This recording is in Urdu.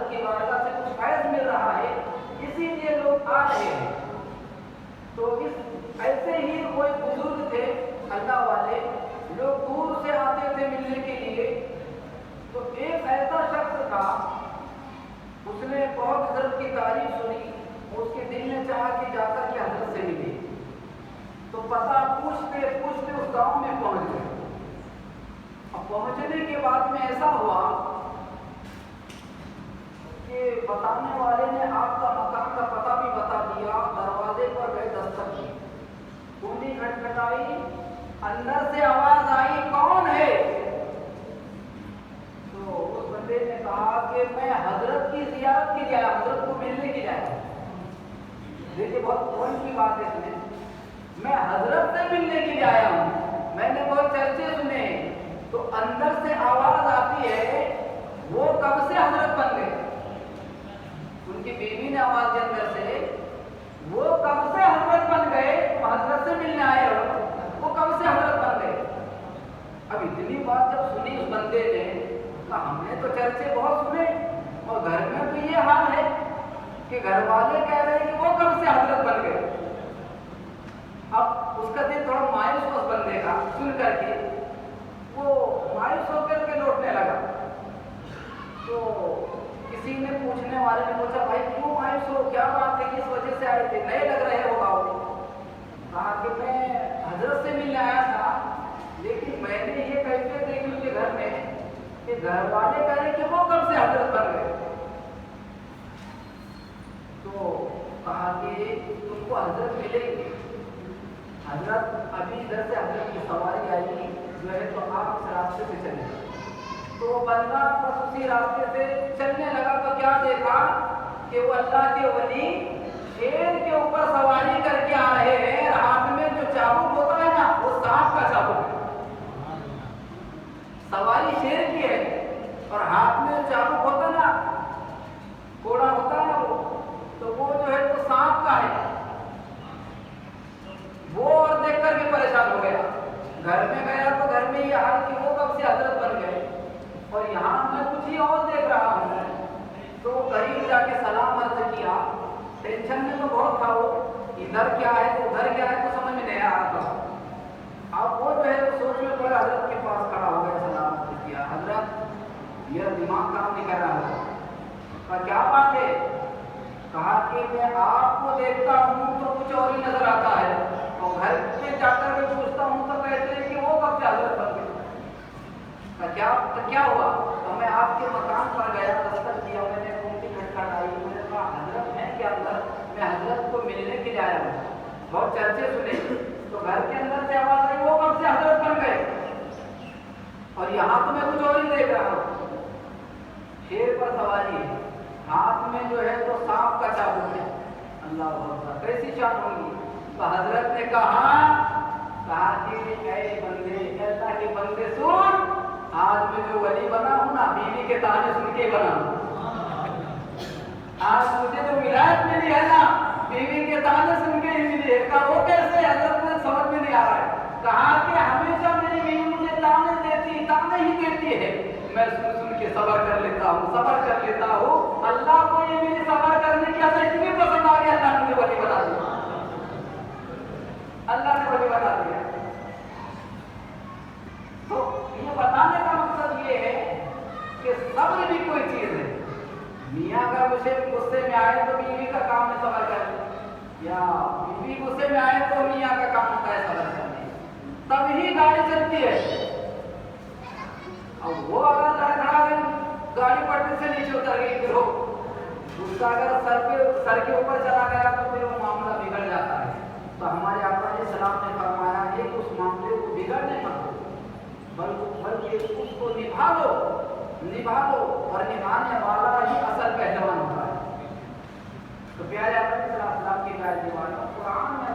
حضرت کی بارگاہ سے کچھ فیض مل رہا ہے، اسی لیے لوگ آ رہے ہیں۔ تو اس ایسے ہی کوئی بزرگ تھے اللہ والے، لوگ دور سے آتے تھے ملنے کے لیے۔ تو ایک ایسا شخص تھا، اس نے بہت حضرت کی تعریف سنی، اس کے دل نے چاہا کہ جا کر کے حضرت سے ملے۔ تو پتہ پوچھتے پوچھتے اس گاؤں میں پہنچ گئے۔ اب پہنچنے کے بعد میں ایسا ہوا کہ بتانے والے نے آپ کا مکان کا پتہ بھی بتا دیا، دروازے پر گئے، دستک کی، کنڈی کھٹکھٹائی، اندر سے آواز آئی، کون ہے؟ تو اس بندے نے کہا کہ میں حضرت کی زیارت کے لیے آیا، حضرت کو ملنے کے لیے آیا۔ دیکھیے بہت پوائنٹ کی بات ہے اس میں حضرت سے ملنے کے لیے آیا ہوں، میں نے بہت چرچے سنے۔ تو اندر سے آواز آتی ہے، وہ کب سے حضرت بن گئے؟ ان کی بیوی نے آواز دی اندر سے، وہ کب سے حضرت بن گئے؟ حضرت سے ملنے آئے ہو، وہ کب سے حضرت بن گئے؟ اب اتنی بات جب سنی اس بندے نے کہا ہم نے تو چرچے بہت سنے، اور گھر میں تو یہ حال ہے کہ گھر والے کہہ رہے ہیں کہ وہ کب سے حضرت بن گئے۔ اب اس کا دل تھوڑا مایوس ہوا اس بندے کا سن کر کے، وہ مایوس ہو کر کے لوٹنے لگا۔ تو کسی نے پوچھنے والے نے پوچھا بھائی کیوں مایوس ہو، کیا بات ہے، کس وجہ سے آئے تھے، نئے لگ رہے ہو گاؤں؟ کہا کہ میں حضرت سے ملنے آیا تھا، لیکن میں نے یہ کیفیت دیکھی ان کے گھر میں کہ گھر والے کہہ رہے کہ وہ کب سے حضرت بن گئے۔ تو کہا کہ تم کو حضرت ملے گی، حضرت ابھی ادھر سے حضرت کی سواری آئی جو ہے تو آپ اس راستے سے چلے۔ تو وہ بندہ بس اسی راستے سے چلنے لگا تو کیا دیکھا کہ وہ اللہ کے ولی شیر کے اوپر سواری کر کے آ رہے ہیں، ہاتھ میں جو چابک ہوتا ہے نا وہ سانپ کا چابک ہے، سواری شیر کی ہے، اور ہاتھ میں جو چابک ہوتا ہے نا، گھوڑا ہوتا ہے نا وہ جو ہے تو سانپ کا ہے۔ وہ اور دیکھ کر کے پریشان ہو گیا، گھر میں گیا تو گھر میں یہ حال کہ وہ کب سے حضرت بن گئے، اور یہاں میں کچھ ہی اور دیکھ رہا ہوں۔ تو قریب جا کے سلام عرض کیا، ٹینشن میں تو بہت تھا، وہ ادھر کیا ہے تو ادھر کیا ہے تو سمجھ میں نہیں آ رہا تھا۔ اب وہ جو ہے تو سوچ میں پڑا، حضرت کے پاس کھڑا ہو گیا، سلام عرض کیا، حضرت میرا دماغ کام نہیں کر رہا ہے۔ کہا کیا بات ہے؟ کہا کہ میں آپ کو دیکھتا ہوں تو کچھ اور ہی نظر آتا ہے، اور گھر پہ جا کر میں پوچھتا ہوں تو کہتے ہیں کہ وہ کب سے حضرت بن گئے۔ کیا ہوا؟ تو میں آپ کے مکان پر گیا، دستک کیا، میں نے کنڈی کھٹکھٹائی، میں نے کہا حضرت ہیں کیا اندر؟ میں حضرت کو ملنے کے لیے آیا ہوں، بہت چرچے سنے۔ تو گھر کے اندر سے آواز آئی، وہ کب سے حضرت بن گئے، اور یہاں تو میں کچھ اور ہی دیکھ رہا ہوں، شیر پر سواری ہے، ہاتھ میں جو ہے تو سانپ کا چابک ہے۔ اللہ اکبر، کیسی شان ہوگی؟ تو حضرت نے کہا کہ اے بندے، اے اللہ کے بندے سن، آج میں جو ولی بنا ہوں نا، بیوی کے تانے سن کے بنا ہوں۔ آج مجھے جو ولایت ملی ہے نا، بیوی کے تانے سن کے ہی ملی ہے۔ کہا وہ کیسے؟ حضرت نے سمجھ میں نہیں آ رہا ہے۔ کہا کہ ہمیشہ میری بیوی مجھے تانے ہی دیتی ہے، میں سن کے صبر کر لیتا ہوں۔ اللہ کو یہ میری صبر کرنے کی عادت اتنی پسند آ گئی، اللہ نے مجھے ولی بنا دیا، اللہ نے ولی بنا دیا۔ تو یہ بتانے کا مقصد یہ ہے کہ صبر بھی کوئی چیز ہے۔ میاں اگر غصے میں آئے تو بیوی کا کام ہے صبر کرنا، یا بیوی غصے میں آئے تو میاں کا کام ہوتا ہے صبر کرنا، تب ہی گاڑی چلتی ہے۔ اب وہ اگر لڑکھڑا گئی، گاڑی پٹری سے نیچے اتر گئی، پھر ہو غصہ اگر سر کے اوپر چلا گیا تو پھر وہ معاملہ بگڑ جاتا ہے۔ تو ہمارے آقا علیہ السلام نے فرمایا ہے کہ اس معاملے کو بگڑنے مت دو، بلکہ اس کو نبھا لو، اور نبھانے والا ہی اصل پہلوان ہوتا ہے۔ تو پیارے آقا علیہ السلام کی ہدایت قرآن میں